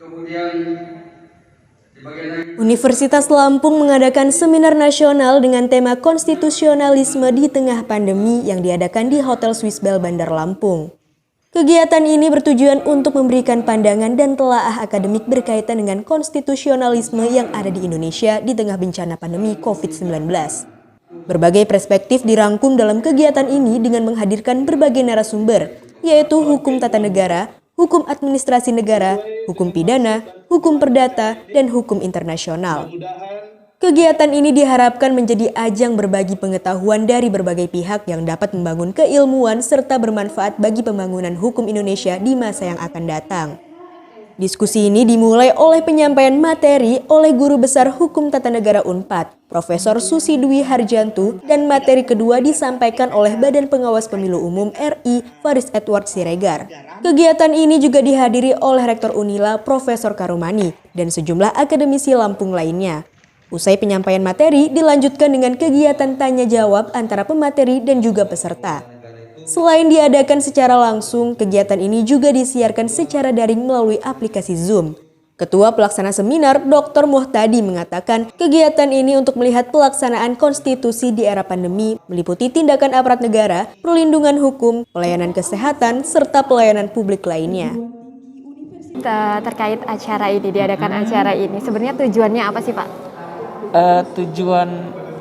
Kemudian di bagian lagi, Universitas Lampung mengadakan seminar nasional dengan tema konstitusionalisme di tengah pandemi yang diadakan di Hotel Swiss Bell Bandar Lampung. Kegiatan ini bertujuan untuk memberikan pandangan dan telaah akademik berkaitan dengan konstitusionalisme yang ada di Indonesia di tengah bencana pandemi COVID-19. Berbagai perspektif dirangkum dalam kegiatan ini dengan menghadirkan berbagai narasumber, yaitu hukum tata negara, hukum administrasi negara, hukum pidana, hukum perdata, dan hukum internasional. Kegiatan ini diharapkan menjadi ajang berbagi pengetahuan dari berbagai pihak yang dapat membangun keilmuan serta bermanfaat bagi pembangunan hukum Indonesia di masa yang akan datang. Diskusi ini dimulai oleh penyampaian materi oleh Guru Besar Hukum Tata Negara Unpad, Profesor Susi Dwi Harjantu, dan materi kedua disampaikan oleh Badan Pengawas Pemilu Umum RI, Faris Edward Siregar. Kegiatan ini juga dihadiri oleh Rektor Unila, Profesor Karumani, dan sejumlah akademisi Lampung lainnya. Usai penyampaian materi, dilanjutkan dengan kegiatan tanya-jawab antara pemateri dan juga peserta. Selain diadakan secara langsung, kegiatan ini juga disiarkan secara daring melalui aplikasi Zoom. Ketua Pelaksana Seminar, Dr. Muhtadi mengatakan kegiatan ini untuk melihat pelaksanaan konstitusi di era pandemi, meliputi tindakan aparat negara, perlindungan hukum, pelayanan kesehatan, serta pelayanan publik lainnya. Terkait acara ini, diadakan acara ini, sebenarnya tujuannya apa sih Pak? Tujuan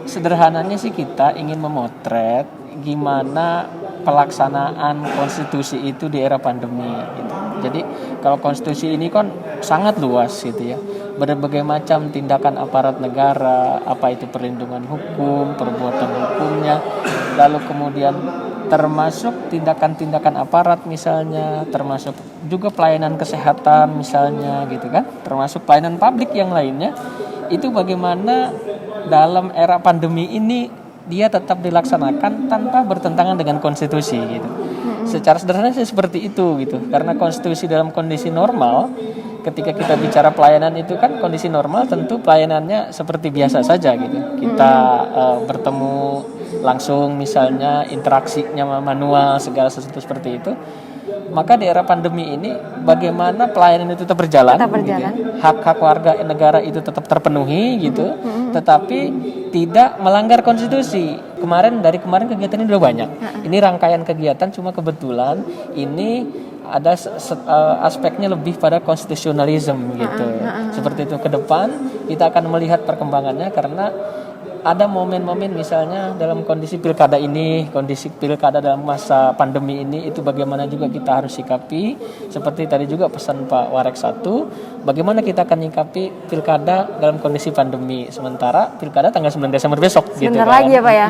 sederhananya sih kita ingin memotret gimana pelaksanaan konstitusi itu di era pandemi gitu. Jadi kalau konstitusi ini kan sangat luas gitu ya. Berbagai macam tindakan aparat negara, apa itu perlindungan hukum, perbuatan hukumnya, lalu kemudian termasuk tindakan-tindakan aparat misalnya, termasuk juga pelayanan kesehatan misalnya gitu kan, termasuk pelayanan publik yang lainnya. Itu bagaimana dalam era pandemi ini dia tetap dilaksanakan tanpa bertentangan dengan konstitusi gitu. Secara sederhana sih seperti itu gitu. Karena konstitusi dalam kondisi normal, ketika kita bicara pelayanan itu kan kondisi normal tentu pelayanannya seperti biasa saja gitu. Kita bertemu langsung misalnya, interaksinya manual segala sesuatu seperti itu. Maka di era pandemi ini bagaimana pelayanan itu tetap berjalan. Gitu ya. Hak-hak warga negara itu tetap terpenuhi gitu, tetapi tidak melanggar konstitusi. Dari kemarin kegiatan ini udah banyak. Ini rangkaian kegiatan, cuma kebetulan ini ada aspeknya lebih pada konstitusionalisme gitu. Seperti itu, ke depan kita akan melihat perkembangannya karena ada momen-momen misalnya dalam kondisi pilkada ini, kondisi pilkada dalam masa pandemi ini, itu bagaimana juga kita harus sikapi. Seperti tadi juga pesan Pak Warek 1, bagaimana kita akan menyikapi pilkada dalam kondisi pandemi. Sementara pilkada tanggal 9 Desember besok. Sebentar gitu kan. lagi ya Pak ya.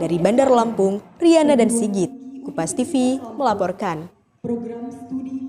Dari Bandar Lampung, Riana dan Sigit, Kupas TV melaporkan. Program studi